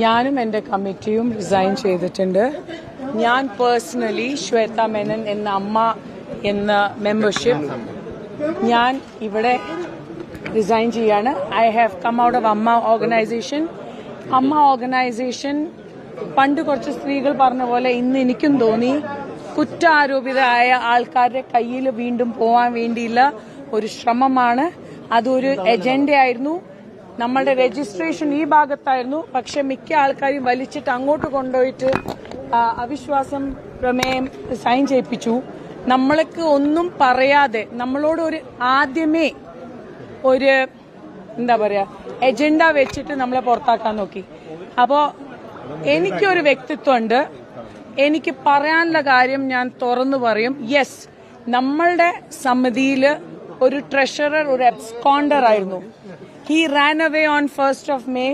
ഞാനും എൻ്റെ കമ്മിറ്റിയും റിസൈൻ ചെയ്തിട്ടുണ്ട്. ഞാൻ പേഴ്സണലി ശ്വേത മേനൻ എന്ന അമ്മ എന്ന മെമ്പർഷിപ്പ് ഞാൻ ഇവിടെ റിസൈൻ ചെയ്യാണ്. I have come out of Amma organisation. Amma organisation പണ്ട് കുറച്ച് സ്ത്രീകൾ പറഞ്ഞ പോലെ ഇന്ന് എനിക്കും തോന്നി കുറ്റാരോപിതരായ ആൾക്കാരുടെ കയ്യിൽ വീണ്ടും പോവാൻ വേണ്ടിയുള്ള ഒരു ശ്രമമാണ്. അതൊരു എജൻഡയായിരുന്നു. നമ്മളുടെ രജിസ്ട്രേഷൻ ഈ ഭാഗത്തായിരുന്നു. പക്ഷെ മിക്ക ആൾക്കാരും വലിച്ചിട്ട് അങ്ങോട്ട് കൊണ്ടുപോയിട്ട് അവിശ്വാസം പ്രമേയം സൈൻ ചെയ്യിപ്പിച്ചു. നമ്മൾക്ക് ഒന്നും പറയാതെ നമ്മളോട് ഒരു ആദ്യമേ ഒരു എന്താ പറയാ എജൻഡ വെച്ചിട്ട് നമ്മളെ പുറത്താക്കാൻ നോക്കി. അപ്പോ എനിക്കൊരു വ്യക്തിത്വമുണ്ട്. എനിക്ക് പറയാനുള്ള കാര്യം ഞാൻ തുറന്നു പറയും. യെസ്, നമ്മളുടെ സമിതിയിൽ ഒരു ട്രഷറർ ഒരു അബ്സ്കോണ്ടർ ആയിരുന്നു. He Rann away on 1st of May.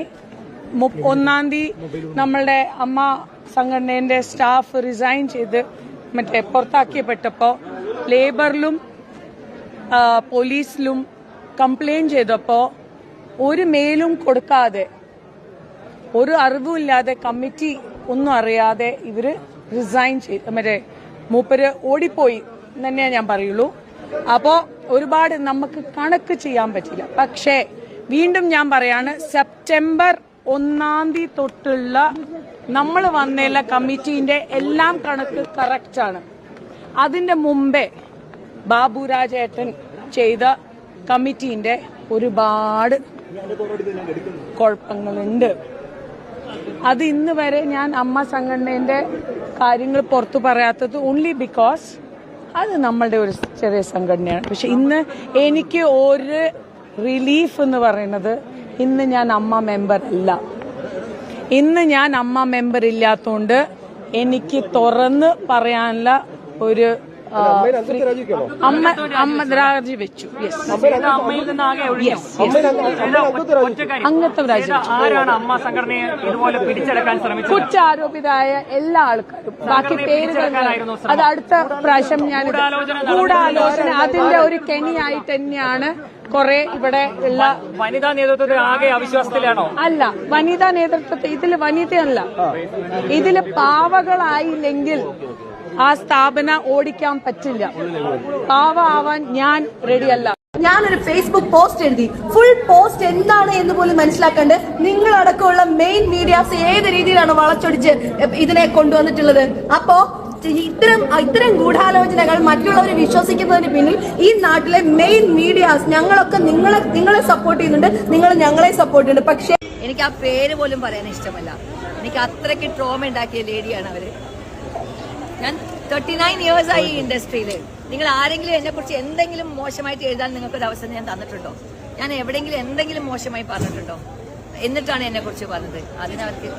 1-ാം തീയതി നമ്മളുടെ അമ്മ സംഘടനയുടെ സ്റ്റാഫ് റിസൈൻ ചെയ്ത് പുറത്താക്കിയപ്പെട്ടപ്പോ ലേബറിലും പോലീസിലും കംപ്ലൈന്റ് ചെയ്തപ്പോ ഒരു മെയിലും കൊടുക്കാതെ ഒരു അറിവുമില്ലാതെ കമ്മിറ്റി ഒന്നും അറിയാതെ ഇവര് റിസൈൻ ചെയ്ത് മൂപ്പര് ഓടിപ്പോയി തന്നെയാ ഞാൻ പറയുള്ളൂ. അപ്പോ ഒരുപാട് നമുക്ക് കണക്ക് ചെയ്യാൻ പറ്റില്ല. പക്ഷേ വീണ്ടും ഞാൻ പറയാണ്, സെപ്റ്റംബർ 1-ാം തീയതി തൊട്ടുള്ള നമ്മൾ വന്നേല കമ്മിറ്റീന്റെ എല്ലാം കണക്ക് കറക്റ്റാണ്. അതിന്റെ മുമ്പേ ബാബുരാജേട്ടൻ ചെയ്ത കമ്മിറ്റീന്റെ ഒരുപാട് കുഴപ്പങ്ങളുണ്ട്. അത് ഇന്ന് വരെ ഞാൻ അമ്മ സംഘടനയുടെ കാര്യങ്ങൾ പുറത്തു പറയാത്തത് ഓൺലി ബിക്കോസ് അത് നമ്മളുടെ ഒരു ചെറിയ സംഘടനയാണ്. പക്ഷെ ഇന്ന് എനിക്ക് ഒരു റിലീഫ് എന്ന് പറയുന്നത് ഇന്ന് ഞാൻ അമ്മ മെമ്പർ അല്ല. ഇന്ന് ഞാൻ അമ്മ മെമ്പർ ഇല്ലാത്തതുകൊണ്ട് എനിക്ക് തുറന്ന് പറയാനുള്ള ഒരു അമ്മ രാജിവെച്ചു. അംഗത്വം കുറ്റാരോപിതരായ എല്ലാ ആൾക്കാരും ബാക്കി പേരുകൾ അത് അടുത്ത പ്രാവശ്യം ഞാൻ ഗൂഢാലോചന അതിന്റെ ഒരു കെണിയായിട്ട് തന്നെയാണ് കുറെ ഇവിടെ ഉള്ള വനിതാ നേതൃത്വത്തിൽ ആകെ അവിശ്വാസത്തിലാണോ? അല്ല, വനിതാ നേതൃത്വത്തെ ഇതില് വനിതയല്ല, ഇതില് പാവകളായില്ലെങ്കിൽ ആ സ്ഥാപനം ഓടിക്കാൻ പറ്റില്ല. പാവ ആവാൻ ഞാൻ റെഡിയല്ല. ഞാനൊരു ഫേസ്ബുക്ക് പോസ്റ്റ് എഴുതി. ഫുൾ പോസ്റ്റ് എന്താണ് എന്ന് പോലും മനസ്സിലാക്കാണ്ട് നിങ്ങളടക്കമുള്ള മെയിൻ മീഡിയാസ് ഏത് രീതിയിലാണ് വളച്ചൊടിച്ച് ഇതിനെ കൊണ്ടുവന്നിട്ടുള്ളത്. അപ്പോ ഇത്തരം ഗൂഢാലോചനകൾ മറ്റുള്ളവർ വിശ്വസിക്കുന്നതിന് പിന്നിൽ ഈ നാട്ടിലെ മെയിൻ മീഡിയാസ് ഞങ്ങളൊക്കെ നിങ്ങളെ സപ്പോർട്ട് ചെയ്യുന്നുണ്ട്, നിങ്ങൾ ഞങ്ങളെ സപ്പോർട്ട് ചെയ്യുന്നുണ്ട്. പക്ഷേ എനിക്ക് ആ പേര് പോലും പറയാൻ ഇഷ്ടമല്ല. എനിക്ക് അത്രയ്ക്ക് ട്രോമ ഉണ്ടാക്കിയ ലേഡിയാണ് അവര്. ഞാൻ 39 years ആയി ഈ ഇൻഡസ്ട്രിയില്. നിങ്ങൾ ആരെങ്കിലും എന്നെ കുറിച്ച് എന്തെങ്കിലും മോശമായിട്ട് എഴുതാൻ നിങ്ങൾക്കൊരു അവസരം ഞാൻ തന്നിട്ടുണ്ടോ? ഞാൻ എവിടെയെങ്കിലും എന്തെങ്കിലും മോശമായി പറഞ്ഞിട്ടുണ്ടോ? എന്നിട്ടാണ് എന്നെ കുറിച്ച് പറഞ്ഞത്. അതിനവർക്ക്